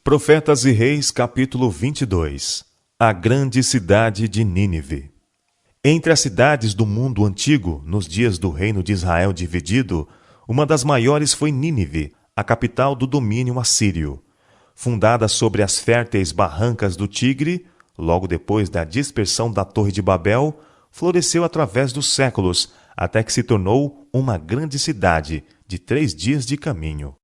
Profetas e Reis, capítulo 22. A grande cidade de Nínive. Entre as cidades do mundo antigo, nos dias do reino de Israel dividido, uma das maiores foi Nínive, a capital do domínio assírio. Fundada sobre as férteis barrancas do Tigre, logo depois da dispersão da Torre de Babel, floresceu através dos séculos, até que se tornou uma grande cidade de 3 dias de caminho.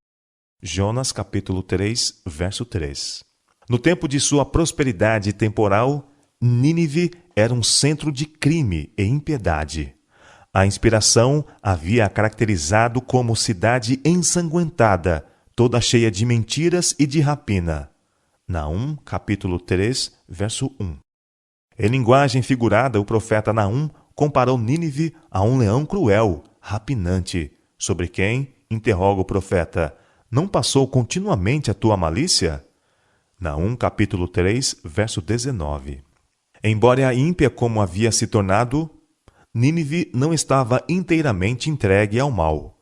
Jonas capítulo 3, verso 3. No tempo de sua prosperidade temporal, Nínive era um centro de crime e impiedade. A inspiração havia a caracterizado como cidade ensanguentada, toda cheia de mentiras e de rapina. Naum capítulo 3, verso 1. Em linguagem figurada, o profeta Naum comparou Nínive a um leão cruel, rapinante, sobre quem, interroga o profeta, não passou continuamente a tua malícia? Naum capítulo 3, verso 19. Embora ímpia como havia se tornado, Nínive não estava inteiramente entregue ao mal.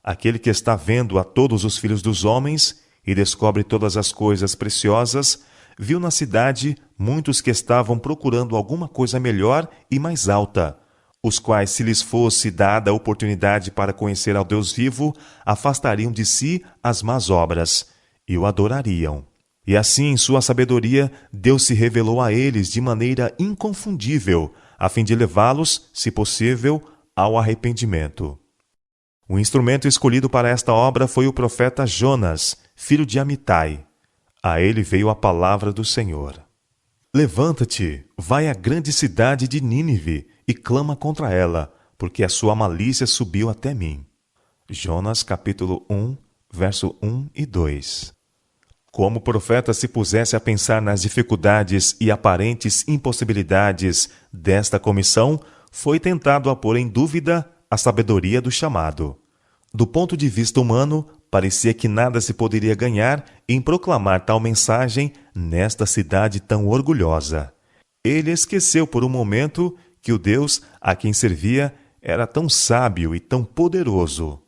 Aquele que está vendo a todos os filhos dos homens e descobre todas as coisas preciosas, viu na cidade muitos que estavam procurando alguma coisa melhor e mais alta, os quais, se lhes fosse dada a oportunidade para conhecer ao Deus vivo, afastariam de si as más obras e o adorariam. E assim, em sua sabedoria, Deus se revelou a eles de maneira inconfundível, a fim de levá-los, se possível, ao arrependimento. O instrumento escolhido para esta obra foi o profeta Jonas, filho de Amitai. A ele veio a palavra do Senhor. Levanta-te, vai à grande cidade de Nínive e clama contra ela, porque a sua malícia subiu até mim. Jonas capítulo 1, verso 1 e 2. Como o profeta se pusesse a pensar nas dificuldades e aparentes impossibilidades desta comissão, foi tentado a pôr em dúvida a sabedoria do chamado. Do ponto de vista humano, parecia que nada se poderia ganhar em proclamar tal mensagem nesta cidade tão orgulhosa. Ele esqueceu por um momento que o Deus a quem servia era tão sábio e tão poderoso.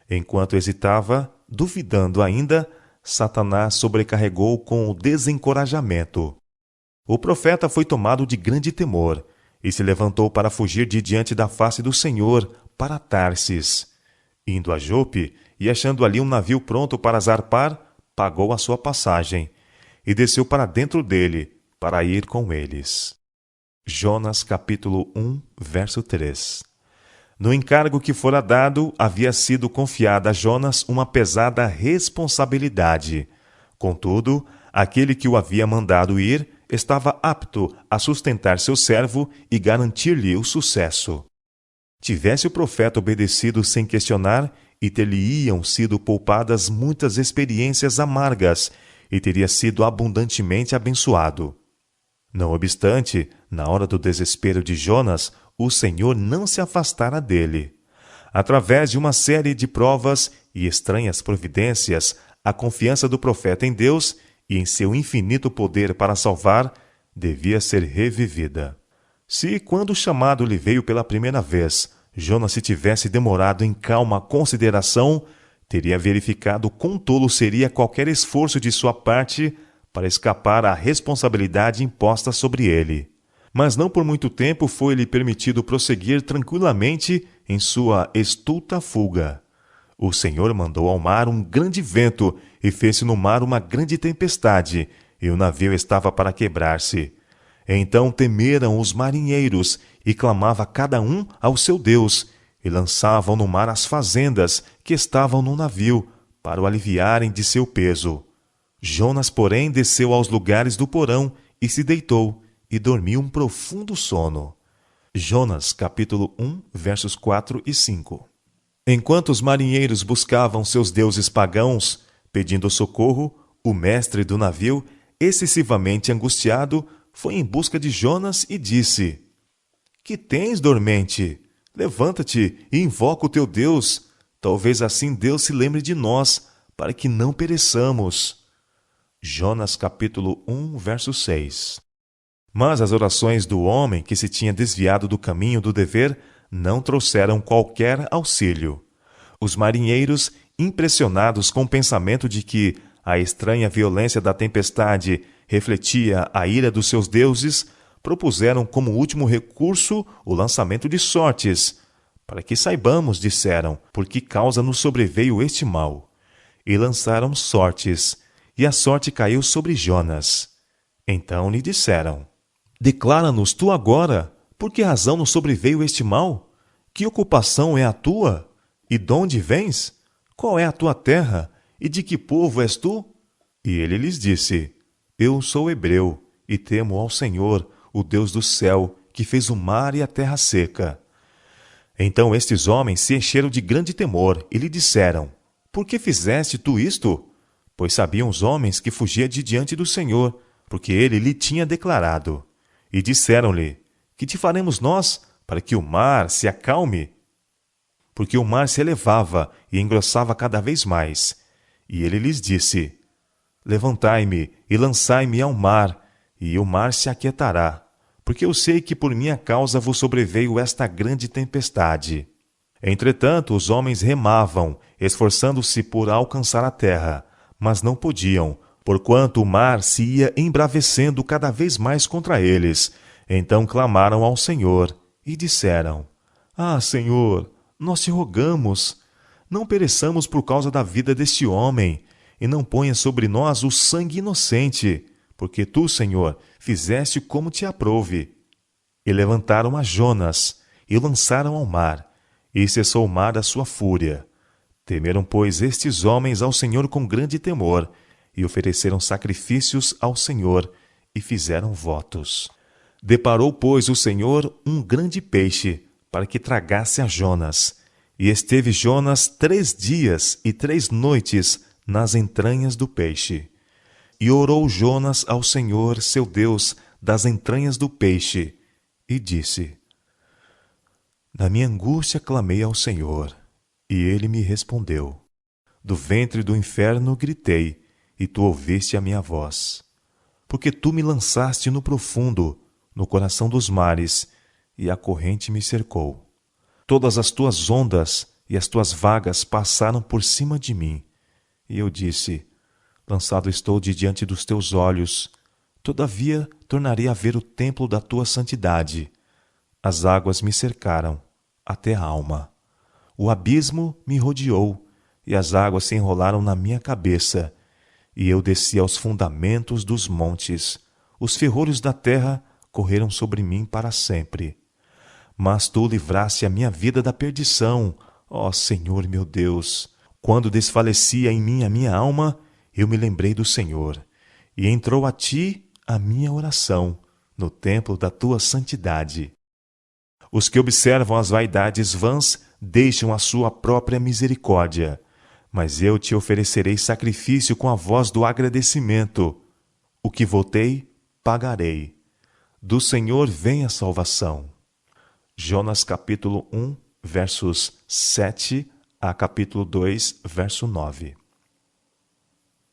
Enquanto hesitava, duvidando ainda, Satanás sobrecarregou com o desencorajamento. O profeta foi tomado de grande temor e se levantou para fugir de diante da face do Senhor para Tarsis. Indo a Jope e achando ali um navio pronto para zarpar, pagou a sua passagem e desceu para dentro dele para ir com eles. Jonas capítulo 1, verso 3. No encargo que fora dado, havia sido confiada a Jonas uma pesada responsabilidade. Contudo, aquele que o havia mandado ir estava apto a sustentar seu servo e garantir-lhe o sucesso. Tivesse o profeta obedecido sem questionar, e ter-lhe-iam sido poupadas muitas experiências amargas, e teria sido abundantemente abençoado. Não obstante, na hora do desespero de Jonas, o Senhor não se afastara dele. Através de uma série de provas e estranhas providências, a confiança do profeta em Deus e em seu infinito poder para salvar devia ser revivida. Se, quando o chamado lhe veio pela primeira vez, Jonas se tivesse demorado em calma consideração, teria verificado quão tolo seria qualquer esforço de sua parte para escapar à responsabilidade imposta sobre ele. Mas não por muito tempo foi-lhe permitido prosseguir tranquilamente em sua estulta fuga. O Senhor mandou ao mar um grande vento e fez-se no mar uma grande tempestade, e o navio estava para quebrar-se. Então temeram os marinheiros, e clamava cada um ao seu Deus, e lançavam no mar as fazendas que estavam no navio, para o aliviarem de seu peso. Jonas, porém, desceu aos lugares do porão, e se deitou, e dormiu um profundo sono. Jonas, capítulo 1, versos 4 e 5. Enquanto os marinheiros buscavam seus deuses pagãos, pedindo socorro, o mestre do navio, excessivamente angustiado, foi em busca de Jonas e disse: Que tens, dormente? Levanta-te e invoca o teu Deus. Talvez assim Deus se lembre de nós, para que não pereçamos. Jonas capítulo 1, verso 6. Mas as orações do homem que se tinha desviado do caminho do dever não trouxeram qualquer auxílio. Os marinheiros, impressionados com o pensamento de que, a estranha violência da tempestade refletia a ira dos seus deuses, propuseram como último recurso o lançamento de sortes. Para que saibamos, disseram, por que causa nos sobreveio este mal. E lançaram sortes, e a sorte caiu sobre Jonas. Então lhe disseram: Declara-nos tu agora, por que razão nos sobreveio este mal? Que ocupação é a tua? E donde vens? Qual é a tua terra? E de que povo és tu? E ele lhes disse: Eu sou hebreu, e temo ao Senhor, o Deus do céu, que fez o mar e a terra seca. Então estes homens se encheram de grande temor, e lhe disseram: Por que fizeste tu isto? Pois sabiam os homens que fugia de diante do Senhor, porque ele lhe tinha declarado. E disseram-lhe: Que te faremos nós, para que o mar se acalme? Porque o mar se elevava e engrossava cada vez mais. E ele lhes disse: Levantai-me e lançai-me ao mar, e o mar se aquietará, porque eu sei que por minha causa vos sobreveio esta grande tempestade. Entretanto, os homens remavam, esforçando-se por alcançar a terra, mas não podiam, porquanto o mar se ia embravecendo cada vez mais contra eles. Então clamaram ao Senhor e disseram: Ah, Senhor, nós te rogamos, não pereçamos por causa da vida deste homem, e não ponha sobre nós o sangue inocente, porque tu, Senhor, fizeste como te aprouve. E levantaram a Jonas, e o lançaram ao mar, e cessou o mar da sua fúria. Temeram, pois, estes homens ao Senhor com grande temor, e ofereceram sacrifícios ao Senhor, e fizeram votos. Deparou, pois, o Senhor um grande peixe, para que tragasse a Jonas. E esteve Jonas 3 dias e 3 noites nas entranhas do peixe. E orou Jonas ao Senhor, seu Deus, das entranhas do peixe, e disse: Na minha angústia clamei ao Senhor, e ele me respondeu. Do ventre do inferno gritei, e tu ouviste a minha voz. Porque tu me lançaste no profundo, no coração dos mares, e a corrente me cercou. Todas as tuas ondas e as tuas vagas passaram por cima de mim. E eu disse: Lançado estou de diante dos teus olhos, todavia tornarei a ver o templo da tua santidade. As águas me cercaram, até a alma. O abismo me rodeou, e as águas se enrolaram na minha cabeça. E eu desci aos fundamentos dos montes. Os ferrolhos da terra correram sobre mim para sempre. Mas tu livraste a minha vida da perdição, ó Senhor meu Deus. Quando desfalecia em mim a minha alma, eu me lembrei do Senhor, e entrou a ti a minha oração, no templo da tua santidade. Os que observam as vaidades vãs deixam a sua própria misericórdia, mas eu te oferecerei sacrifício com a voz do agradecimento. O que votei, pagarei. Do Senhor vem a salvação. Jonas capítulo 1, versos 7 a capítulo 2, verso 9.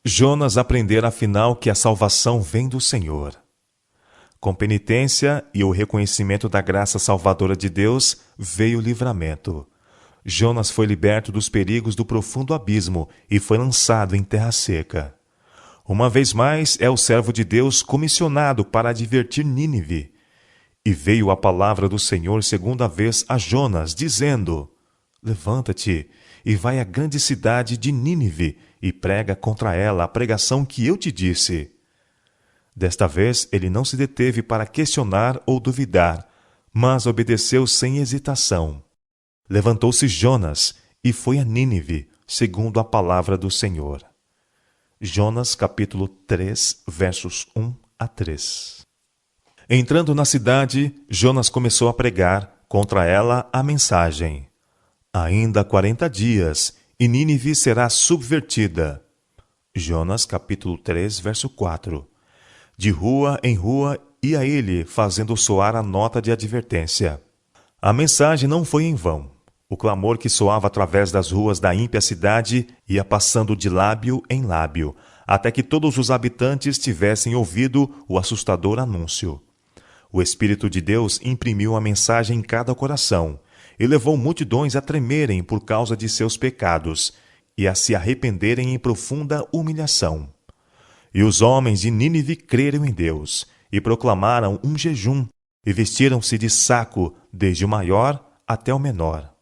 Jonas aprendera afinal que a salvação vem do Senhor. Com penitência e o reconhecimento da graça salvadora de Deus, veio o livramento. Jonas foi liberto dos perigos do profundo abismo e foi lançado em terra seca. Uma vez mais, é o servo de Deus comissionado para advertir Nínive. E veio a palavra do Senhor segunda vez a Jonas, dizendo: Levanta-te e vai à grande cidade de Nínive e prega contra ela a pregação que eu te disse. Desta vez ele não se deteve para questionar ou duvidar, mas obedeceu sem hesitação. Levantou-se Jonas e foi a Nínive, segundo a palavra do Senhor. Jonas capítulo 3, versos 1 a 3. Entrando na cidade, Jonas começou a pregar contra ela a mensagem: Ainda 40 dias, e Nínive será subvertida. Jonas capítulo 3, verso 4. De rua em rua ia ele fazendo soar a nota de advertência. A mensagem não foi em vão. O clamor que soava através das ruas da ímpia cidade ia passando de lábio em lábio, até que todos os habitantes tivessem ouvido o assustador anúncio. O Espírito de Deus imprimiu a mensagem em cada coração e levou multidões a tremerem por causa de seus pecados e a se arrependerem em profunda humilhação. E os homens de Nínive creram em Deus, e proclamaram um jejum, e vestiram-se de saco, desde o maior até o menor.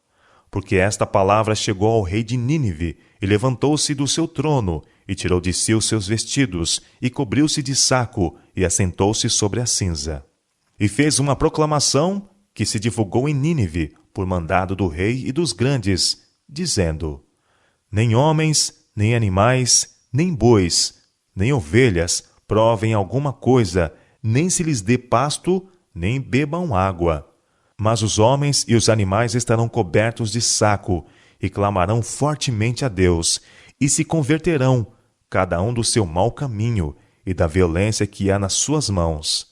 Porque esta palavra chegou ao rei de Nínive, e levantou-se do seu trono, e tirou de si os seus vestidos, e cobriu-se de saco, e assentou-se sobre a cinza. E fez uma proclamação que se divulgou em Nínive, por mandado do rei e dos grandes, dizendo: Nem homens, nem animais, nem bois, nem ovelhas provem alguma coisa, nem se lhes dê pasto, nem bebam água. Mas os homens e os animais estarão cobertos de saco, e clamarão fortemente a Deus, e se converterão, cada um do seu mau caminho e da violência que há nas suas mãos.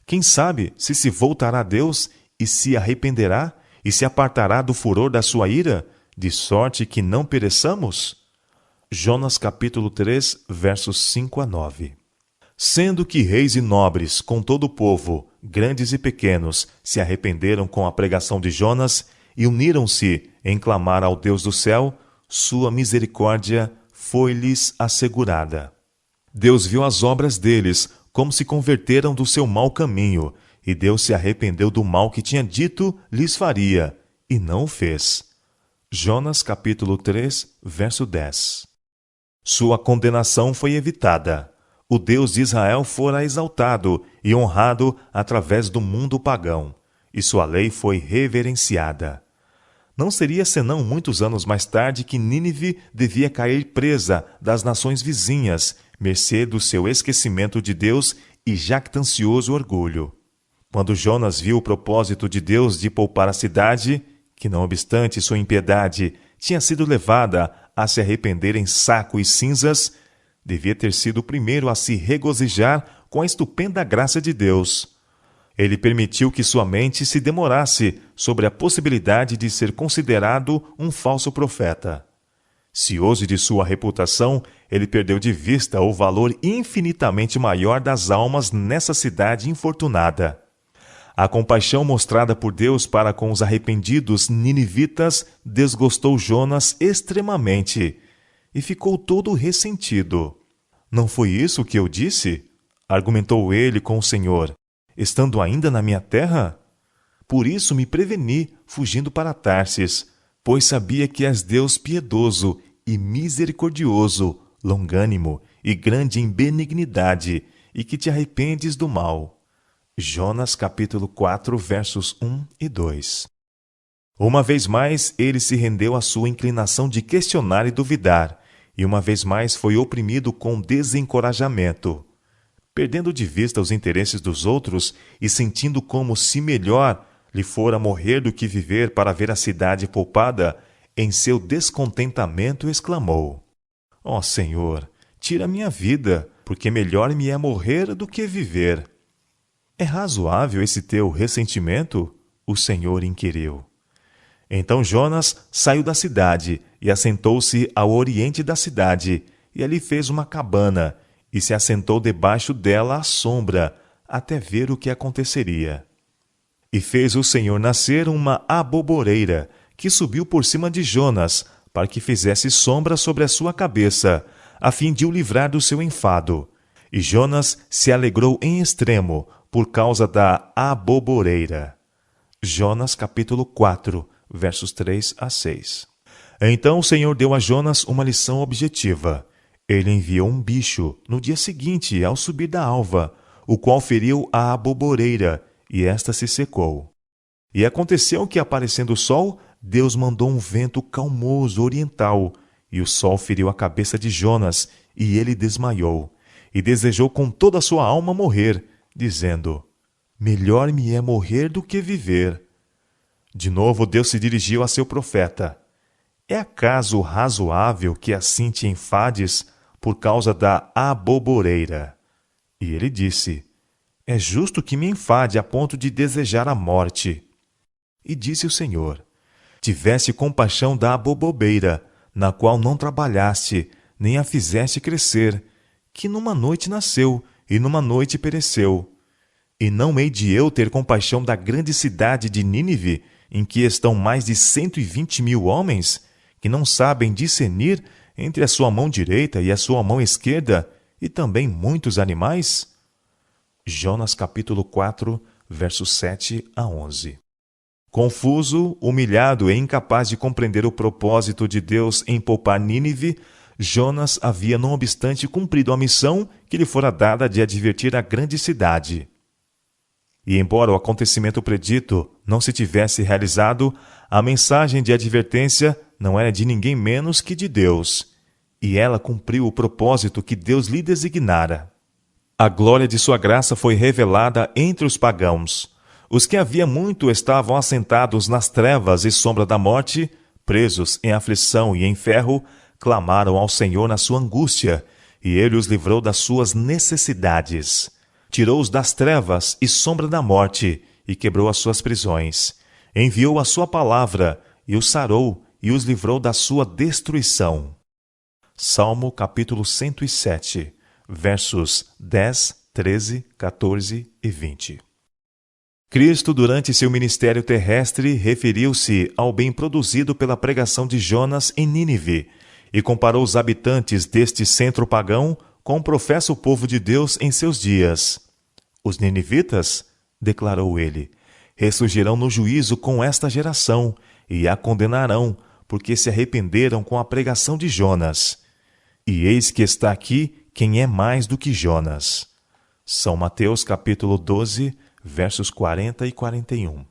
Quem sabe se voltará a Deus e se arrependerá, e se apartará do furor da sua ira, de sorte que não pereçamos? Jonas capítulo 3, versos 5 a 9. Sendo que reis e nobres, com todo o povo, grandes e pequenos, se arrependeram com a pregação de Jonas e uniram-se em clamar ao Deus do céu, sua misericórdia foi-lhes assegurada. Deus viu as obras deles, como se converteram do seu mau caminho, e Deus se arrependeu do mal que tinha dito lhes faria, e não o fez. Jonas capítulo 3, verso 10. Sua condenação foi evitada. O Deus de Israel fora exaltado e honrado através do mundo pagão, e sua lei foi reverenciada. Não seria senão muitos anos mais tarde que Nínive devia cair presa das nações vizinhas, mercê do seu esquecimento de Deus e jactancioso orgulho. Quando Jonas viu o propósito de Deus de poupar a cidade, que não obstante sua impiedade tinha sido levada a se arrepender em saco e cinzas, devia ter sido o primeiro a se regozijar com a estupenda graça de Deus. Ele permitiu que sua mente se demorasse sobre a possibilidade de ser considerado um falso profeta. Cioso de sua reputação, ele perdeu de vista o valor infinitamente maior das almas nessa cidade infortunada. A compaixão mostrada por Deus para com os arrependidos ninivitas desgostou Jonas extremamente, e ficou todo ressentido. Não foi isso que eu disse? Argumentou ele com o Senhor, estando ainda na minha terra? Por isso me preveni, fugindo para Tarsis, pois sabia que és Deus piedoso e misericordioso, longânimo e grande em benignidade, e que te arrependes do mal. Jonas capítulo 4, versos 1 e 2. Uma vez mais, ele se rendeu à sua inclinação de questionar e duvidar, e uma vez mais foi oprimido com desencorajamento. Perdendo de vista os interesses dos outros e sentindo como se melhor lhe fora morrer do que viver para ver a cidade poupada, em seu descontentamento exclamou: Ó Senhor, tira minha vida, porque melhor me é morrer do que viver. É razoável esse teu ressentimento? O Senhor inquiriu. Então Jonas saiu da cidade e assentou-se ao oriente da cidade, e ali fez uma cabana, e se assentou debaixo dela à sombra, até ver o que aconteceria. E fez o Senhor nascer uma aboboreira, que subiu por cima de Jonas, para que fizesse sombra sobre a sua cabeça, a fim de o livrar do seu enfado. E Jonas se alegrou em extremo, por causa da aboboreira. Jonas capítulo 4, versos 3 a 6. Então o Senhor deu a Jonas uma lição objetiva. Ele enviou um bicho no dia seguinte, ao subir da alva, o qual feriu a aboboreira, e esta se secou. E aconteceu que, aparecendo o sol, Deus mandou um vento calmoso oriental, e o sol feriu a cabeça de Jonas, e ele desmaiou, e desejou com toda a sua alma morrer, dizendo: Melhor me é morrer do que viver. De novo Deus se dirigiu a seu profeta: É acaso razoável que assim te enfades por causa da aboboreira? E ele disse: É justo que me enfade a ponto de desejar a morte. E disse o Senhor: Tiveste compaixão da abobobeira, na qual não trabalhaste, nem a fizeste crescer, que numa noite nasceu, e numa noite pereceu. E não hei de eu ter compaixão da grande cidade de Nínive, em que estão mais de 120.000 homens, que não sabem discernir entre a sua mão direita e a sua mão esquerda, e também muitos animais? Jonas capítulo 4, versos 7 a 11. Confuso, humilhado e incapaz de compreender o propósito de Deus em poupar Nínive, Jonas havia, não obstante, cumprido a missão que lhe fora dada de advertir a grande cidade. E embora o acontecimento predito não se tivesse realizado, a mensagem de advertência não era de ninguém menos que de Deus, e ela cumpriu o propósito que Deus lhe designara. A glória de sua graça foi revelada entre os pagãos. Os que havia muito estavam assentados nas trevas e sombra da morte, presos em aflição e em ferro, clamaram ao Senhor na sua angústia, e ele os livrou das suas necessidades. Tirou-os das trevas e sombra da morte, e quebrou as suas prisões. Enviou a sua palavra, e os sarou, e os livrou da sua destruição. Salmo capítulo 107, versos 10, 13, 14 e 20. Cristo, durante seu ministério terrestre, referiu-se ao bem produzido pela pregação de Jonas em Nínive, e comparou os habitantes deste centro pagão com o professo povo de Deus em seus dias. Os ninivitas, declarou ele, ressurgirão no juízo com esta geração e a condenarão, porque se arrependeram com a pregação de Jonas. E eis que está aqui quem é mais do que Jonas. São Mateus capítulo 12, versos 40 e 41.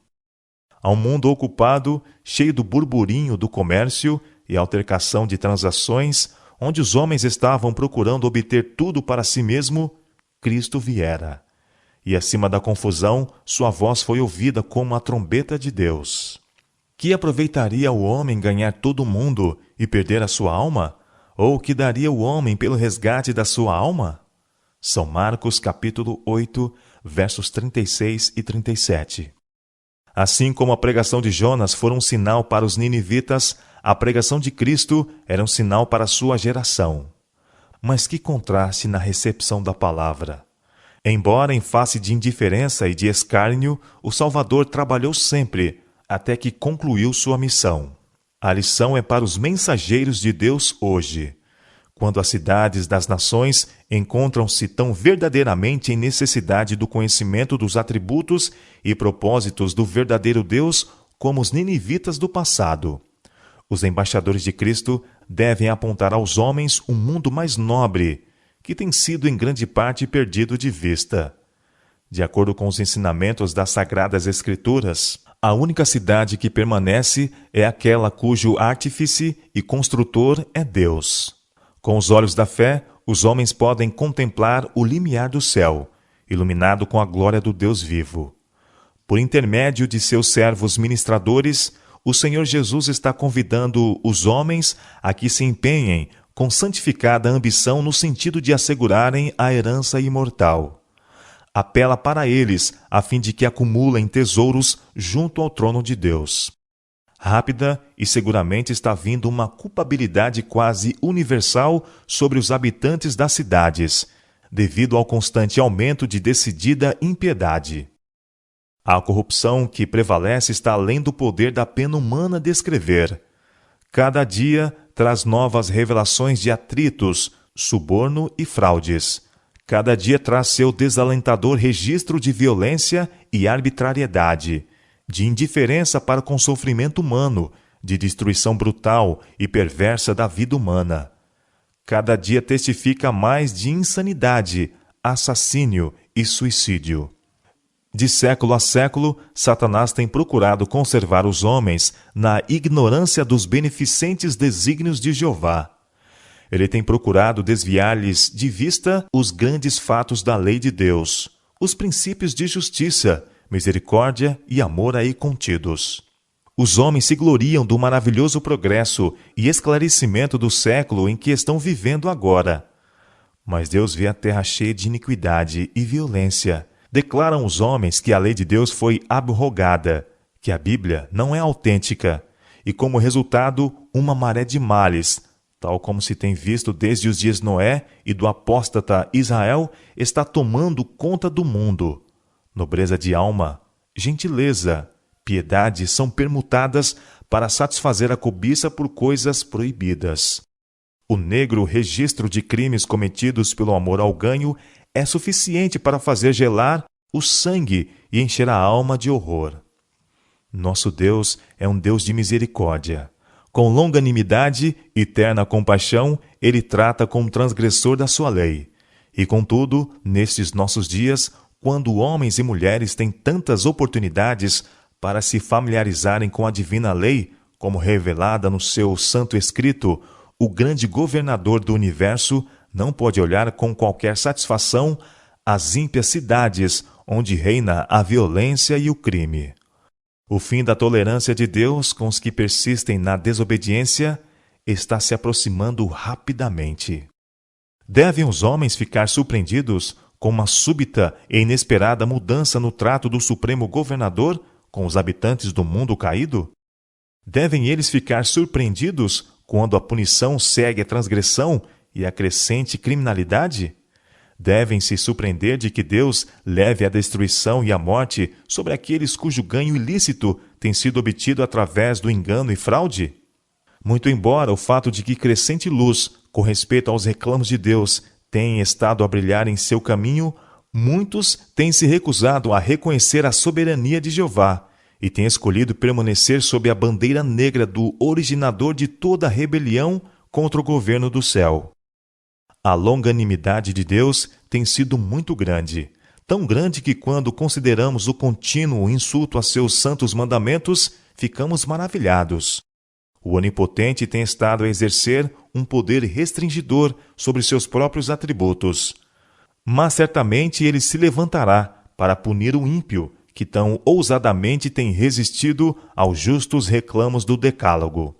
Ao mundo ocupado, cheio do burburinho do comércio e altercação de transações, onde os homens estavam procurando obter tudo para si mesmo, Cristo viera. E acima da confusão, sua voz foi ouvida como a trombeta de Deus. Que aproveitaria o homem ganhar todo o mundo e perder a sua alma? Ou que daria o homem pelo resgate da sua alma? São Marcos capítulo 8, versos 36 e 37. Assim como a pregação de Jonas foi um sinal para os ninivitas, a pregação de Cristo era um sinal para a sua geração. Mas que contraste na recepção da palavra! Embora em face de indiferença e de escárnio, o Salvador trabalhou sempre, até que concluiu sua missão. A lição é para os mensageiros de Deus hoje. Quando as cidades das nações encontram-se tão verdadeiramente em necessidade do conhecimento dos atributos e propósitos do verdadeiro Deus como os ninivitas do passado, os embaixadores de Cristo devem apontar aos homens um mundo mais nobre, que tem sido em grande parte perdido de vista. De acordo com os ensinamentos das Sagradas Escrituras, a única cidade que permanece é aquela cujo artífice e construtor é Deus. Com os olhos da fé, os homens podem contemplar o limiar do céu, iluminado com a glória do Deus vivo. Por intermédio de seus servos ministradores, o Senhor Jesus está convidando os homens a que se empenhem com santificada ambição no sentido de assegurarem a herança imortal. Apela para eles, a fim de que acumulem tesouros junto ao trono de Deus. Rápida e seguramente está vindo uma culpabilidade quase universal sobre os habitantes das cidades, devido ao constante aumento de decidida impiedade. A corrupção que prevalece está além do poder da pena humana descrever. Cada dia traz novas revelações de atritos, suborno e fraudes. Cada dia traz seu desalentador registro de violência e arbitrariedade, de indiferença para com o sofrimento humano, de destruição brutal e perversa da vida humana. Cada dia testifica mais de insanidade, assassínio e suicídio. De século a século, Satanás tem procurado conservar os homens na ignorância dos beneficentes desígnios de Jeová. Ele tem procurado desviar-lhes de vista os grandes fatos da lei de Deus, os princípios de justiça, misericórdia e amor aí contidos. Os homens se gloriam do maravilhoso progresso e esclarecimento do século em que estão vivendo agora. Mas Deus vê a terra cheia de iniquidade e violência. Declaram os homens que a lei de Deus foi abrogada, que a Bíblia não é autêntica, e como resultado, uma maré de males, tal como se tem visto desde os dias de Noé e do apóstata Israel, está tomando conta do mundo. Nobreza de alma, gentileza, piedade são permutadas para satisfazer a cobiça por coisas proibidas. O negro registro de crimes cometidos pelo amor ao ganho é suficiente para fazer gelar o sangue e encher a alma de horror. Nosso Deus é um Deus de misericórdia. Com longanimidade e terna compaixão, Ele trata com o transgressor da sua lei. E contudo, nestes nossos dias, quando homens e mulheres têm tantas oportunidades para se familiarizarem com a divina lei, como revelada no seu santo escrito, o grande governador do universo não pode olhar com qualquer satisfação as ímpias cidades onde reina a violência e o crime. O fim da tolerância de Deus com os que persistem na desobediência está se aproximando rapidamente. Devem os homens ficar surpreendidos com uma súbita e inesperada mudança no trato do Supremo Governador com os habitantes do mundo caído? Devem eles ficar surpreendidos quando a punição segue a transgressão e a crescente criminalidade? Devem se surpreender de que Deus leve a destruição e a morte sobre aqueles cujo ganho ilícito tem sido obtido através do engano e fraude? Muito embora o fato de que crescente luz, com respeito aos reclamos de Deus, tenha estado a brilhar em seu caminho, muitos têm se recusado a reconhecer a soberania de Jeová e têm escolhido permanecer sob a bandeira negra do originador de toda a rebelião contra o governo do céu. A longanimidade de Deus tem sido muito grande, tão grande que quando consideramos o contínuo insulto a seus santos mandamentos, ficamos maravilhados. O Onipotente tem estado a exercer um poder restringidor sobre seus próprios atributos. Mas certamente ele se levantará para punir o ímpio, que tão ousadamente tem resistido aos justos reclamos do Decálogo.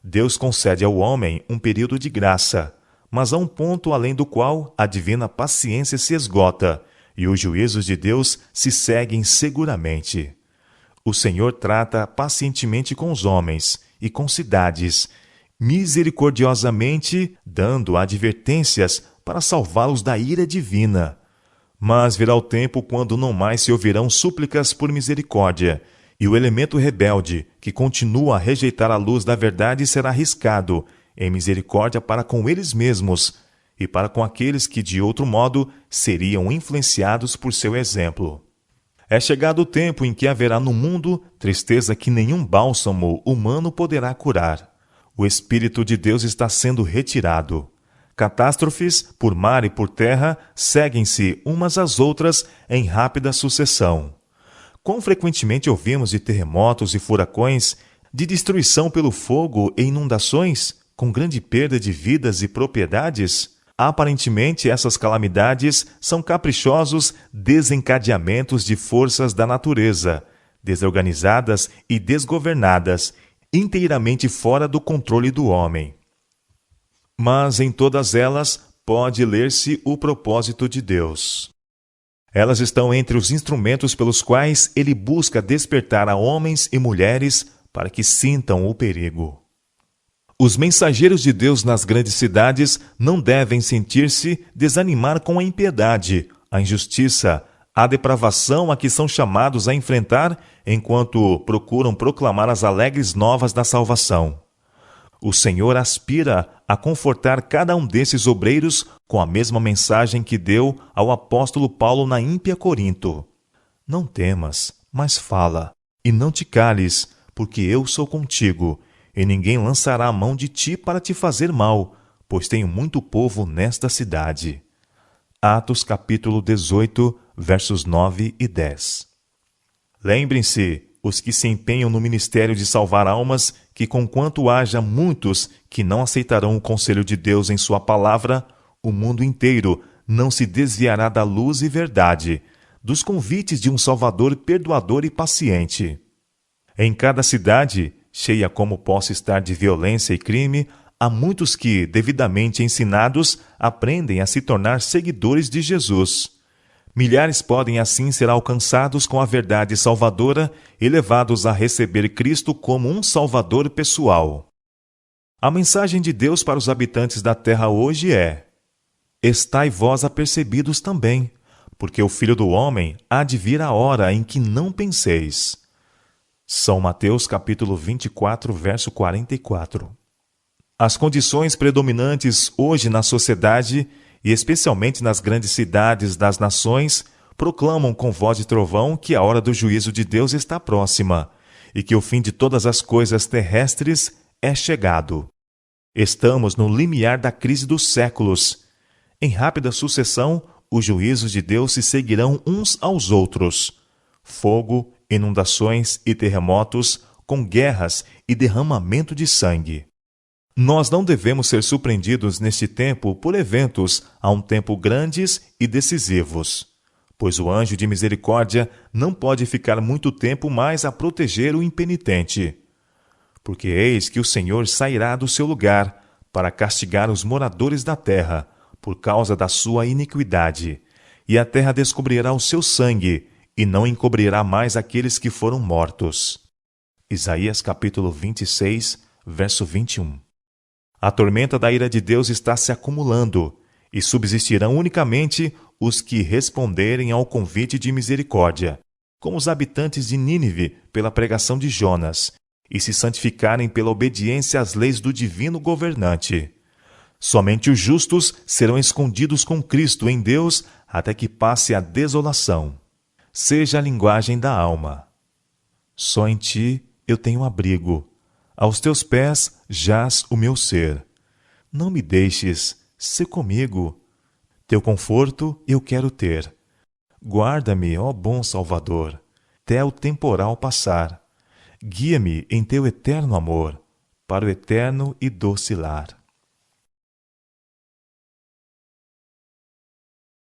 Deus concede ao homem um período de graça, mas há um ponto além do qual a divina paciência se esgota e os juízos de Deus se seguem seguramente. O Senhor trata pacientemente com os homens e com cidades, misericordiosamente dando advertências para salvá-los da ira divina. Mas virá o tempo quando não mais se ouvirão súplicas por misericórdia, e o elemento rebelde, que continua a rejeitar a luz da verdade, será arriscado em misericórdia para com eles mesmos e para com aqueles que, de outro modo, seriam influenciados por seu exemplo. É chegado o tempo em que haverá no mundo tristeza que nenhum bálsamo humano poderá curar. O Espírito de Deus está sendo retirado. Catástrofes, por mar e por terra, seguem-se umas às outras em rápida sucessão. Quão frequentemente ouvimos de terremotos e furacões, de destruição pelo fogo e inundações, com grande perda de vidas e propriedades? Aparentemente, essas calamidades são caprichosos desencadeamentos de forças da natureza, desorganizadas e desgovernadas, inteiramente fora do controle do homem. Mas em todas elas pode ler-se o propósito de Deus. Elas estão entre os instrumentos pelos quais ele busca despertar a homens e mulheres para que sintam o perigo. Os mensageiros de Deus nas grandes cidades não devem sentir-se desanimar com a impiedade, a injustiça, a depravação a que são chamados a enfrentar enquanto procuram proclamar as alegres novas da salvação. O Senhor aspira a confortar cada um desses obreiros com a mesma mensagem que deu ao apóstolo Paulo na ímpia Corinto. Não temas, mas fala, e não te cales, porque eu sou contigo, e ninguém lançará a mão de ti para te fazer mal, pois tenho muito povo nesta cidade. Atos capítulo 18, versos 9 e 10. Lembrem-se, os que se empenham no ministério de salvar almas, que conquanto haja muitos que não aceitarão o conselho de Deus em sua palavra, o mundo inteiro não se desviará da luz e verdade, dos convites de um Salvador perdoador e paciente. Em cada cidade, cheia como possa estar de violência e crime, há muitos que, devidamente ensinados, aprendem a se tornar seguidores de Jesus. Milhares podem assim ser alcançados com a verdade salvadora e levados a receber Cristo como um Salvador pessoal. A mensagem de Deus para os habitantes da terra hoje é: estai vós apercebidos também, porque o Filho do Homem há de vir a hora em que não penseis. São Mateus capítulo 24, verso 44. As condições predominantes hoje na sociedade, e especialmente nas grandes cidades das nações, proclamam com voz de trovão que a hora do juízo de Deus está próxima e que o fim de todas as coisas terrestres é chegado. Estamos no limiar da crise dos séculos. Em rápida sucessão, os juízos de Deus se seguirão uns aos outros. Fogo, inundações e terremotos, com guerras e derramamento de sangue. Nós não devemos ser surpreendidos neste tempo por eventos a um tempo grandes e decisivos, pois o anjo de misericórdia não pode ficar muito tempo mais a proteger o impenitente. Porque eis que o Senhor sairá do seu lugar para castigar os moradores da terra por causa da sua iniquidade, e a terra descobrirá o seu sangue e não encobrirá mais aqueles que foram mortos. Isaías capítulo 26, verso 21. A tormenta da ira de Deus está se acumulando, e subsistirão unicamente os que responderem ao convite de misericórdia, como os habitantes de Nínive pela pregação de Jonas, e se santificarem pela obediência às leis do divino governante. Somente os justos serão escondidos com Cristo em Deus até que passe a desolação. Seja a linguagem da alma. Só em ti eu tenho abrigo. Aos teus pés jaz o meu ser. Não me deixes, sê comigo. Teu conforto eu quero ter. Guarda-me, ó bom Salvador, até o temporal passar. Guia-me em teu eterno amor, para o eterno e doce lar.